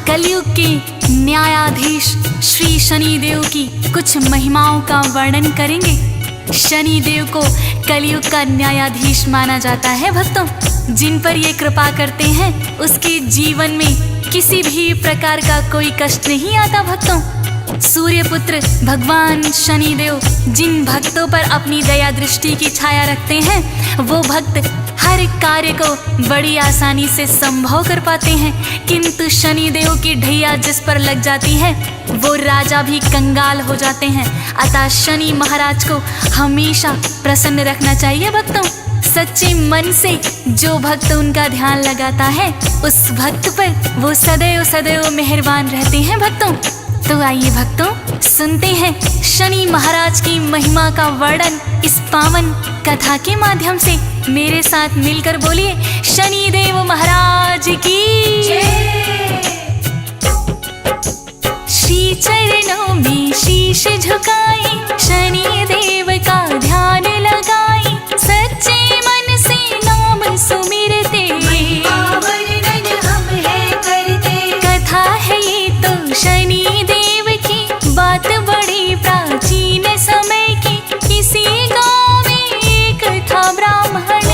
कलयुग के न्यायाधीश श्री शनिदेव की कुछ महिमाओं का वर्णन करेंगे। शनिदेव को कलयुग का न्यायाधीश माना जाता है भक्तों। जिन पर ये कृपा करते हैं उसके जीवन में किसी भी प्रकार का कोई कष्ट नहीं आता भक्तों। सूर्यपुत्र भगवान शनिदेव जिन भक्तों पर अपनी दया दृष्टि की छाया रखते हैं वो भक्त हर कार्य को बड़ी आसानी से संभव कर पाते हैं। किंतु शनिदेव की ढैया जिस पर लग जाती है वो राजा भी कंगाल हो जाते हैं। अतः शनि महाराज को हमेशा प्रसन्न रखना चाहिए भक्तों। सच्चे मन से जो भक्त उनका ध्यान लगाता है उस भक्त पर वो सदैव सदैव मेहरबान रहते हैं भक्तों। तो आइए भक्तों सुनते हैं शनि महाराज की महिमा का वर्णन इस पावन कथा के माध्यम से। मेरे साथ मिलकर बोलिए शनिदेव महाराज की जय। श्री चरणों में शीश झुकाई शनिदेव का ध्यान लगाई, सच्चे मन से नाम सुमिरते हम है करते। कथा है ये तो शनिदेव की बात बड़ी प्राचीन समय की। किसी गांव में एक था ब्राह्मण,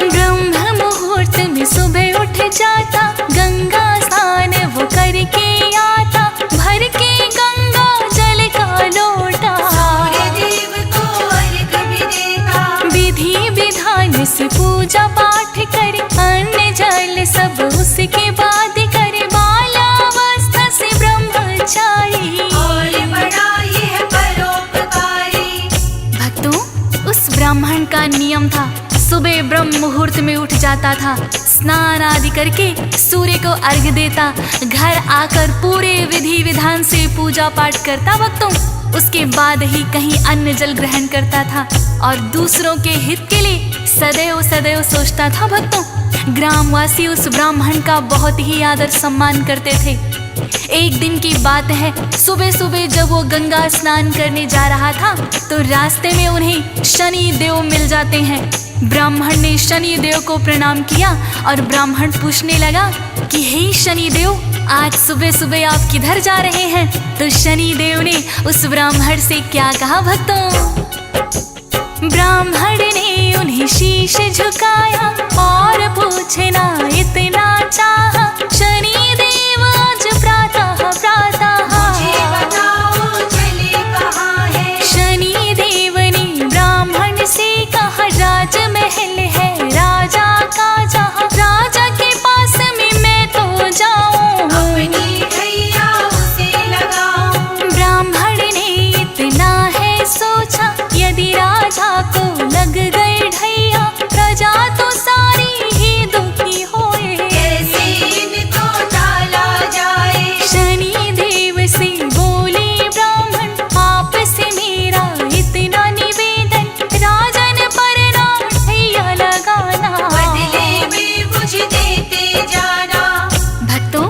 ब्रह्म मुहूर्त में सुबह उठ जाता, गंगा स्नान वो करके आता, भर के गंगा जल का लोटा सूर्यदेव को अर्घ भी देता। विधि विधान से पूजा पाठ करे, अन्न जल सब उसके बाद करे, बालावस्था से ब्रह्मचारी और बड़ा यह परोपकारी। भक्तों उस ब्राह्मण का नियम था सुबह ब्रह्म मुहूर्त में उठ जाता था, स्नान आदि करके सूर्य को अर्घ देता, घर आकर पूरे विधि विधान से पूजा पाठ करता भक्तों। उसके बाद ही कहीं अन्न जल ग्रहण करता था और दूसरों के हित के लिए सदैव सदैव सोचता था भक्तों। ग्रामवासी उस ब्राह्मण का बहुत ही आदर सम्मान करते थे। एक दिन की बात है, सुबह सुबह जब वो गंगा स्नान करने जा रहा था तो रास्ते में उन्हें शनि देव मिल जाते हैं। ब्राह्मण ने शनि देव को प्रणाम किया और ब्राह्मण पूछने लगा कि हे शनि देव, आज सुबह सुबह आप किधर जा रहे हैं? तो शनि देव ने उस ब्राह्मण से क्या कहा भक्तों? ब्राह्मण ने उन्हें शीश झुकाया और पूछना इतना चाहा, शनि देव आज प्रातः प्रातः मुझे बताओ चले कहाँ है? शनि देव ने ब्राह्मण से कहा राजमहल है राजा का, जहाँ राजा के पास में मैं तो जाऊँ, अपनी ढैया उसे लगाऊँ। ब्राह्मण ने इतना है सोचा, यदि राजा को लग गए ढैया प्रजा तो सारी ही दुखी होए, कैसे इनको टाला जाए? शनि देव से बोले ब्राह्मण, आपसे मेरा इतना निवेदन, राजन पर ना ढैया लगाना, बदले में मुझे देते जाना। भक्तों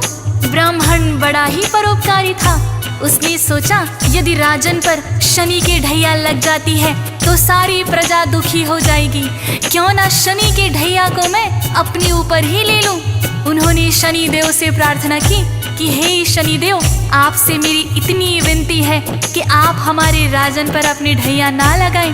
ब्राह्मण बड़ा ही परोपकारी था। उसने सोचा यदि राजन पर शनि के ढैया लग जाती है तो सारी प्रजा दुखी हो जाएगी, क्यों ना शनि के ढैया को मैं अपने ऊपर ही ले लूं। उन्होंने शनि देव से प्रार्थना की कि हे शनि देव, आपसे मेरी इतनी विनती है कि आप हमारे राजन पर अपनी ढैया ना लगाएं,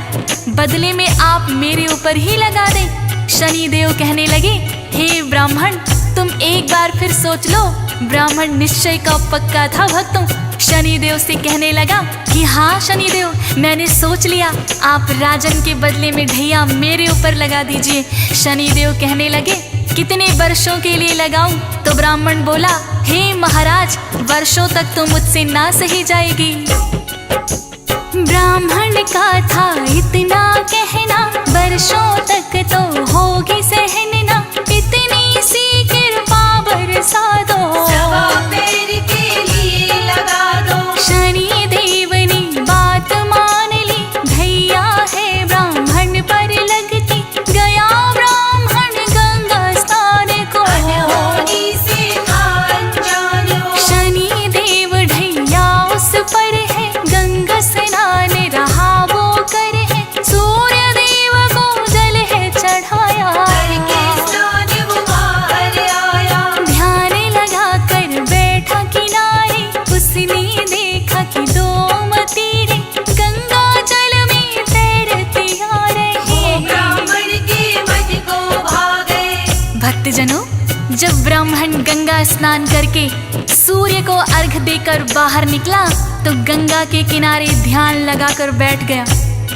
बदले में आप मेरे ऊपर ही लगा दें। शनि देव कहने लगे, हे ब्राह्मण तुम एक बार फिर सोच लो। ब्राह्मण निश्चय का पक्का था भक्तों। शनिदेव से कहने लगा कि हाँ शनिदेव, मैंने सोच लिया, आप राजन के बदले में ढैया मेरे ऊपर लगा दीजिए। शनिदेव कहने लगे कितने वर्षों के लिए लगाऊं? तो ब्राह्मण बोला, हे महाराज, वर्षों तक तो मुझसे ना सही जाएगी। ब्राह्मण का था इतना कहना, वर्षों तक तो होगी सहना, इतनी सी कृपा बरसा दो, पैर के लिए लगा दो। शनि देव ने बात मान ली, ढैया है ब्राह्मण पर लगती, गया ब्राह्मण गंगा स्नान को, अनहोनी से जानो। शनि देव ढैया उस पर है, गंगा स्नान रहा वो कर है, सूर्य देव को जल है चढ़ाया, करके जब ब्राह्मण गंगा स्नान करके सूर्य को अर्घ देकर बाहर निकला तो गंगा के किनारे ध्यान लगाकर बैठ गया।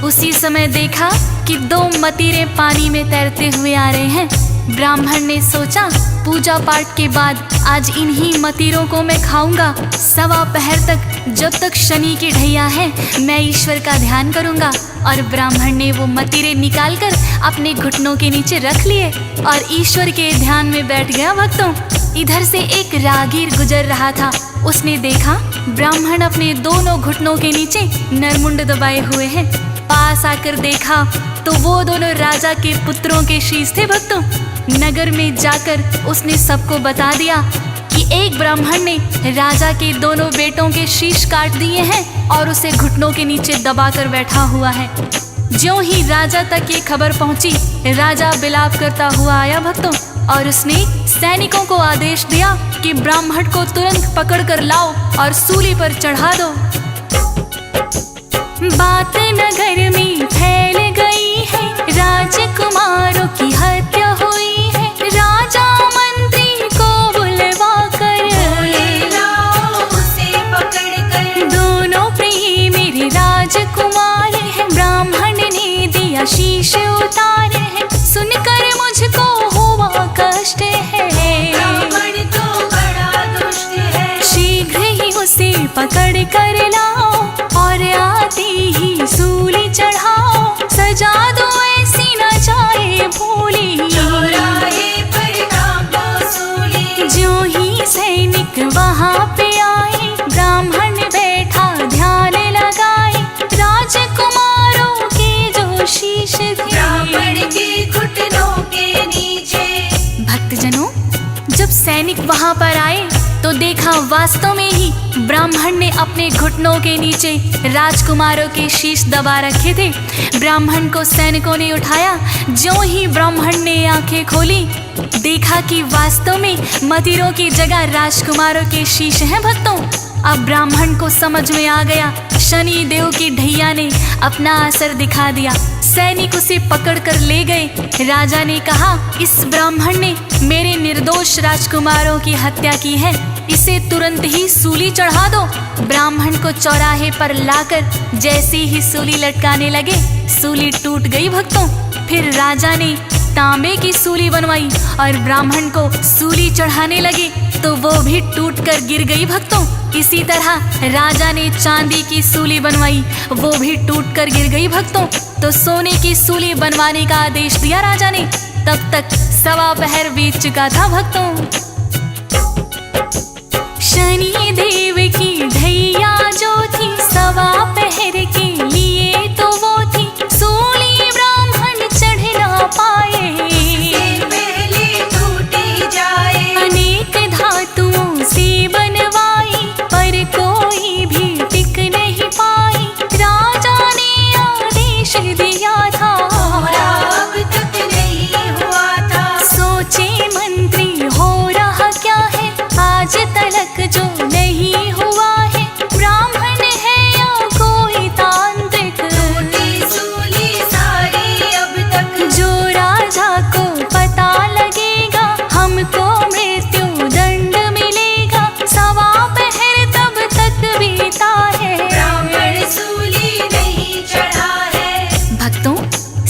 उसी समय देखा कि 2 मतीरे पानी में तैरते हुए आ रहे हैं। ब्राह्मण ने सोचा पूजा पाठ के बाद आज इन्हीं मतीरों को मैं खाऊंगा। 1.25 पहर तक जब तक शनि की ढैया है मैं ईश्वर का ध्यान करूंगा। और ब्राह्मण ने वो मतीरे निकालकर अपने घुटनों के नीचे रख लिए और ईश्वर के ध्यान में बैठ गया। भक्तों, इधर से एक राहगीर गुजर रहा था। उसने देखा ब्राह्मण अपने दोनों घुटनों के नीचे नरमुंड दबाए हुए हैं। पास आकर देखा तो वो दोनों राजा के पुत्रों के शीश थे। भक्तों, नगर में जाकर उसने सबको बता दिया कि एक ब्राह्मण ने राजा के दोनों बेटों के शीश काट दिए हैं और उसे घुटनों के नीचे दबाकर बैठा हुआ है। ज्यों ही राजा तक ये खबर पहुंची, राजा बिलाप करता हुआ आया। भक्तों, और उसने सैनिकों को आदेश दिया कि ब्राह्मण को तुरंत पकड़ कर लाओ और सूली पर चढ़ा दो। बात नगर में फैल गई है, राजकुमारों की हत्या हुई है। राजा मंत्री को बुलवा कर उसे पकड़ कर, दोनों प्रिय मेरे राजकुमार हैं। ब्राह्मण ने दिया शीश उतारे हैं, सुनकर मुझको हुआ कष्ट है। ब्राह्मण तो बड़ा दुष्ट है, शीघ्र ही उसे पकड़ कर लाओ और आते ही सूली चढ़ाओ। सजा दो ऐसी न जाए भूली, चौराहे पर कांपो सूली। ज्यों ही सैनिक वहाँ पे आए, ब्राह्मण बैठा ध्यान लगाए। राजकुमारों के जो शीश थे ब्राह्मण के घुटनों के नीचे। भक्तजनों, जब सैनिक वहाँ पर आए तो देखा वास्तव में ही ब्राह्मण ने अपने घुटनों के नीचे राजकुमारों के शीश दबा रखे थे। ब्राह्मण को सैनिकों ने उठाया। ज्यों ही ब्राह्मण ने आंखें खोली, देखा कि वास्तव में मतीरों की जगह राजकुमारों के शीश हैं। भक्तों, अब ब्राह्मण को समझ में आ गया शनि देव की ढैया ने अपना असर दिखा दिया। सैनिक उसे पकड़कर ले गए। राजा ने कहा, इस ब्राह्मण ने मेरे निर्दोष राजकुमारों की हत्या की है, इसे तुरंत ही सूली चढ़ा दो। ब्राह्मण को चौराहे पर लाकर जैसे ही सूली लटकाने लगे, सूली टूट गई। भक्तों, फिर राजा ने तांबे की सूली बनवाई और ब्राह्मण को सूली चढ़ाने लगे तो वो भी टूटकर गिर गई। भक्तों, इसी तरह राजा ने चांदी की सूली बनवाई, वो भी टूटकर गिर गई। भक्तों, तो सोने की सूली बनवाने का आदेश दिया राजा ने। तब तक 1.25 पहर बीत चुका था। भक्तों, शनि देव की ढैया जो थी 1.25 पहर के लिए तो वो थी। सूली ब्राह्मण चढ़ ना पाए, पहले टूटी जाए। अनेक धातुओं से बनवाई पर कोई भी टिक नहीं पाई। राजा ने आदेश दिया था, अब तक नहीं हुआ था। सोचे मंत्री हो रहा क्या है, आज तलक जो नहीं हुआ है। ब्राह्मण है या कोई तांत्रिक, टूटी सूली सारी अब तक। जो राजा को पता लगेगा हमको मृत्यु दंड मिलेगा। 1.25 पहर तब तक बीता है, ब्राह्मण सूली नहीं चढ़ा है। भक्तों,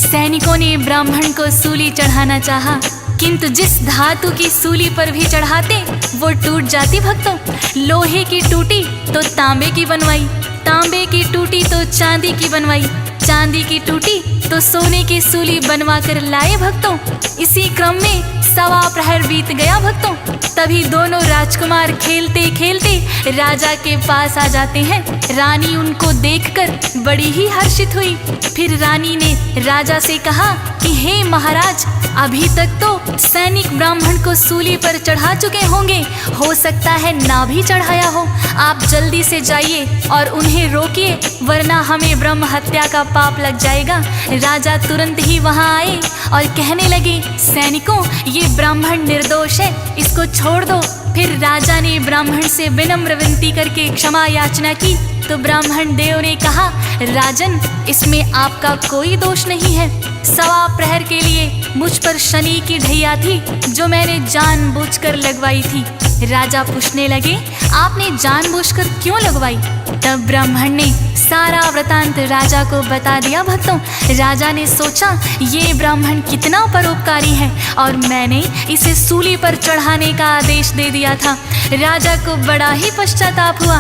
सैनिकों ने ब्राह्मण को सूली चढ़ाना चाहा, किंतु जिस धातु की सूली पर भी चढ़ाते वो टूट जाती। भक्तों, लोहे की टूटी तो तांबे की बनवाई, तांबे की टूटी तो चांदी की बनवाई, चांदी की टूटी तो सोने की सूली बनवा कर लाए। भक्तों, इसी क्रम में 1.25 प्रहर बीत गया। भक्तों, तभी दोनों राजकुमार खेलते खेलते राजा के पास आ जाते हैं। रानी उनको देखकर बड़ी ही हर्षित हुई। फिर रानी ने राजा से कहा कि हे महाराज, अभी तक तो सैनिक ब्राह्मण को सूली पर चढ़ा चुके होंगे, हो सकता है ना भी चढ़ाया हो। आप जल्दी से जाइए और उन्हें रोकिए, वरना हमें ब्रह्म हत्या का पाप लग जाएगा। राजा तुरंत ही वहां आए और कहने लगे, सैनिकों, ये ब्राह्मण निर्दोष है, इसको छोड़ दो। फिर राजा ने ब्राह्मण से विनम्र विनती करके क्षमा याचना की तो ब्राह्मण देव ने कहा, राजन, इसमें आपका कोई दोष नहीं है। सवा प्रहर के लिए मुझ पर शनि की ढैया थी जो मैंने जानबूझकर लगवाई थी। राजा पूछने लगे, आपने जानबूझकर क्यों लगवाई? तब ब्राह्मण ने सारा वृतांत राजा को बता दिया। भक्तों, राजा ने सोचा ये ब्राह्मण कितना परोपकारी है और मैंने इसे सूली पर चढ़ाने का आदेश दे दिया था। राजा को बड़ा ही पश्चाताप हुआ।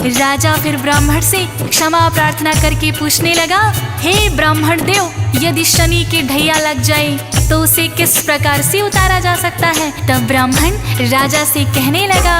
राजा फिर ब्राह्मण से क्षमा प्रार्थना करके पूछने लगा, हे ब्राह्मण देव, यदि शनि की ढैया लग जाए तो उसे किस प्रकार से उतारा जा सकता है? तब ब्राह्मण राजा से कहने लगा,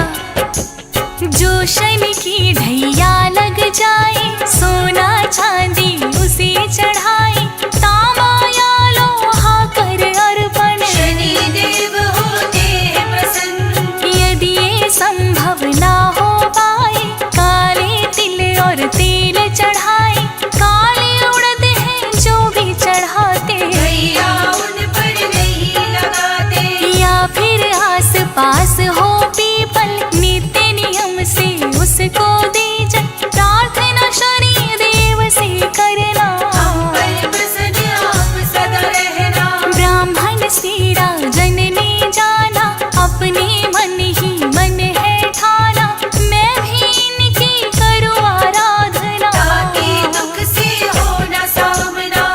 जो शनि की ढैया लग जाए, सोना चांदी उसे चढ़ाए, तांबा या लोहा कर अर्पण, शनि देव होते हैं प्रसन्न। यदि ये संभव ना हो पाए, काले तिल और तेल चढ़ाए, काले उड़द हैं जो भी चढ़ाते, भैया उन पर नहीं लगाते। या फिर आस पास हो पीपल, नित्य नियम से उसको दीजन, प्रार्थना शनि देव से करना, हम पर प्रसन्न आप सदा रहना। ब्राह्मण से राजन ने जाना, अपने मन ही मन है ठाना, मैं भी इनकी करूँ आराधना, ताकि दुख से हो न सामना।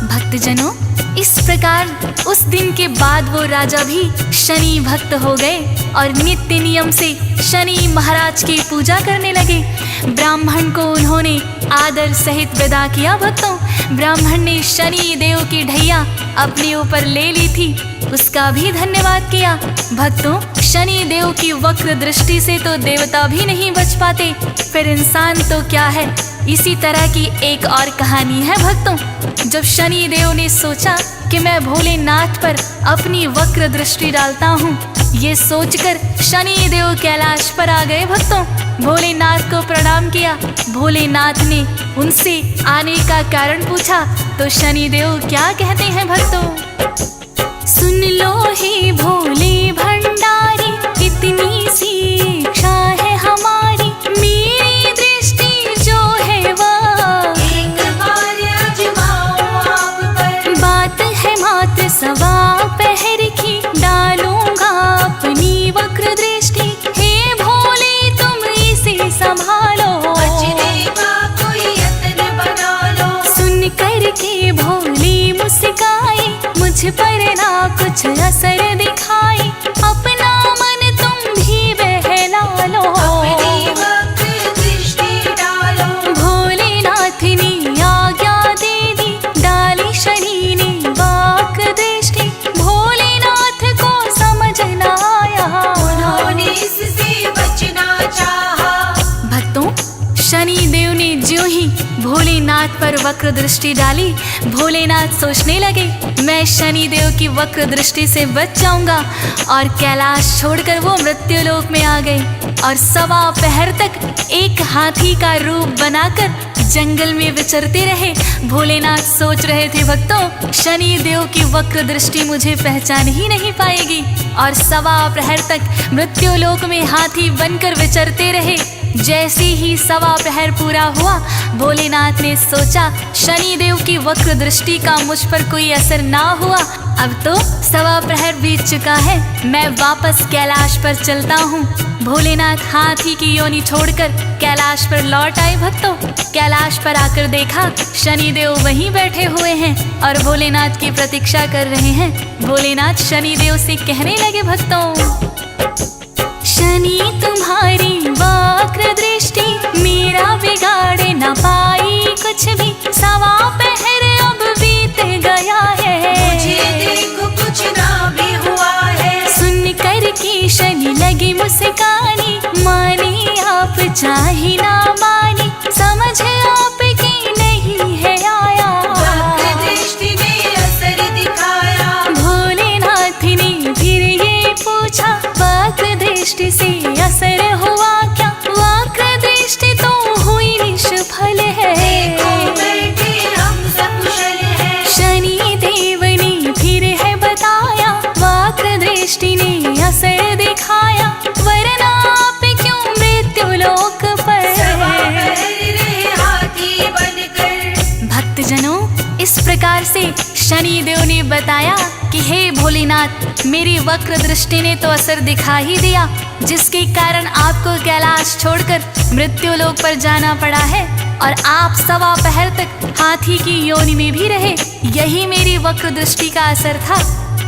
भक्तजनों, इस प्रकार उस दिन के बाद वो राजा भी शनि भक्त हो गए और नित्य नियम से शनि महाराज की पूजा करने लगे। ब्राह्मण को उन्होंने आदर सहित विदा किया। भक्तों, ब्राह्मण ने शनि देव की ढैया अपने ऊपर ले ली थी, उसका भी धन्यवाद किया। भक्तों, शनि देव की वक्र दृष्टि से तो देवता भी नहीं बच पाते, फिर इंसान तो क्या है। इसी तरह की एक और कहानी है भक्तों। जब शनि देव ने सोचा कि मैं भोलेनाथ पर अपनी वक्र दृष्टि डालता हूँ, ये सोचकर शनि देव कैलाश पर आ गए। भक्तों, भोलेनाथ को प्रणाम किया। भोलेनाथ ने उनसे आने का कारण पूछा तो शनि देव क्या कहते हैं भक्तों? सुन लो हे भोले भंडारी, इतनी सी इच्छा है हमारी, मेरी दृष्टि जो है वह एक बार आजमाओ आप पर। बात है मात्र सवा पहर की, डालूंगा अपनी वक्र दृष्टि, हे भोले तुम इसे संभालो, बचने का कोई यत्न बना लो। सुन कर के भोले मुस्काए, मुझ पर ना कुछ असर दिखाए, अपना मन तुम भी बहला लो, अपनी वक्र दृष्टि डालो। भोलेनाथ ने आज्ञा दे दी, डाली शनि ने वक्र दृष्टि, भोलेनाथ को समझ न आया, उन्होंने इससे बचना चाहा। भक्तों, शनि देव ने ज्यों ही भोलेनाथ पर वक्र दृष्टि डाली, भोलेनाथ सोचने लगे मैं शनि देव की वक्र दृष्टि से बच जाऊंगा, और कैलाश छोड़कर वो मृत्युलोक में आ गए और सवा पहर तक एक हाथी का रूप बनाकर जंगल में विचरते रहे। भोलेनाथ सोच रहे थे, भक्तों, शनि देव की वक्र दृष्टि मुझे पहचान ही नहीं पाएगी, और सवा प्रहर तक मृत्युलोक में हाथी बनकर विचरते रहे। जैसे ही सवा प्रहर पूरा हुआ, भोलेनाथ ने सोचा शनि देव की वक्र दृष्टि का मुझ पर कोई असर ना हुआ, अब तो सवा प्रहर बीत चुका है, मैं वापस कैलाश पर चलता हूँ। भोलेनाथ हाथी की योनि छोड़कर कैलाश पर लौट आए। भक्तों, कैलाश पर आकर देखा शनि देव वहीं बैठे हुए हैं और भोलेनाथ की प्रतीक्षा कर रहे हैं। भोलेनाथ शनि देव से कहने लगे, भक्तों, शनि तुम्हारी वक्र दृष्टि मेरा बिगाड़ न पाई कुछ भी, सवा पहर अब बीत गया है, मुझे देखो कुछ ना भी हुआ है। सुन कर के शनि लगी मुस्कानी, माने आप चाहे ना मानी, समझ आप की नहीं है आया, वक्र दृष्टि ने असर दिखाया। भोलेनाथ ने फिर ये पूछा, वक्र दृष्टि से असर हुआ क्या? वक्र दृष्टि तो हुई निष्फल है, देखो बैठे हम सकुशल हैं। शनि देव ने फिर है बताया, वक्र दृष्टि ने असर दिखाया, वरना आप क्यों मृत्युलोक पर सवा पहर शनि देव ने बताया कि हे भोलेनाथ, मेरी वक्र दृष्टि ने तो असर दिखा ही दिया, जिसके कारण आपको कैलाश छोड़कर मृत्यु लोक पर जाना पड़ा है और आप 1.25 पहर तक हाथी की योनि में भी रहे। यही मेरी वक्र दृष्टि का असर था।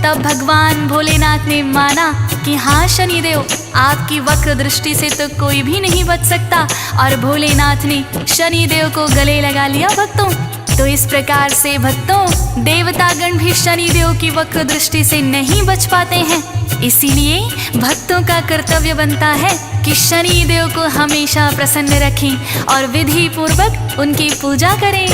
तब भगवान भोलेनाथ ने माना कि हाँ शनिदेव, आपकी वक्र दृष्टि से तो कोई भी नहीं बच सकता, और भोलेनाथ ने शनिदेव को गले लगा लिया भक्तों। तो इस प्रकार से भक्तों, देवतागण भी शनिदेव की वक्र दृष्टि से नहीं बच पाते हैं। इसीलिए भक्तों का कर्तव्य बनता है कि शनिदेव को हमेशा प्रसन्न रखें और विधि पूर्वक उनकी पूजा करें।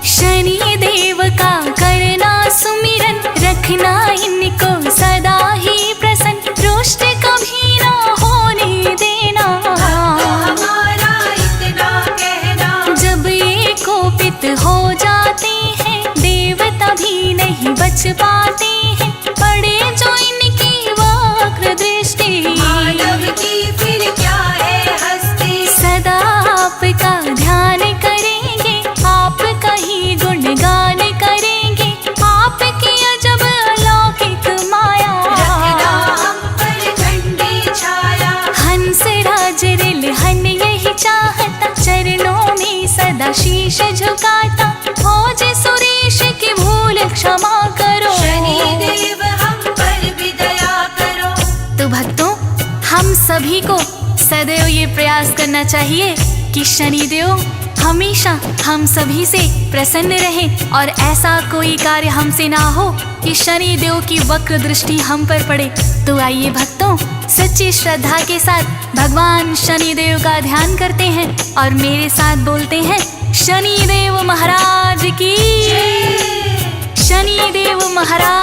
शनि देव का करना सुमिरन, रखना इनको सदा ही प्रसन्न, रुष्ट कभी ना होने देना। हमारा इतना कहना, जब ये कोपित हो जाते हैं, देवता भी नहीं बच पाते हैं, पड़े जो इनकी वक्र दृष्टि। मानव की फिर क्या है हस्ती, सदा आपका ध्यान करेंगे, आपका ही गुणगान करेंगे, आपकी अजब अलौकिक माया। रखना हम पर ठंडी छाया, हंस राज रिलहन यही चाहता, चरणों में सदा शीश झुकाता, भोज सुरेश की भूल क्षमा करो। शनि देव हम पर भी दया करो। तो भक्तों, हम सभी को सदैव ये प्रयास करना चाहिए कि शनिदेव हमेशा हम सभी से प्रसन्न रहे और ऐसा कोई कार्य हमसे ना हो कि शनिदेव की वक्र दृष्टि हम पर पड़े। तो आइए भक्तों, सच्ची श्रद्धा के साथ भगवान शनिदेव का ध्यान करते हैं और मेरे साथ बोलते हैं, शनिदेव महाराज की, शनिदेव महाराज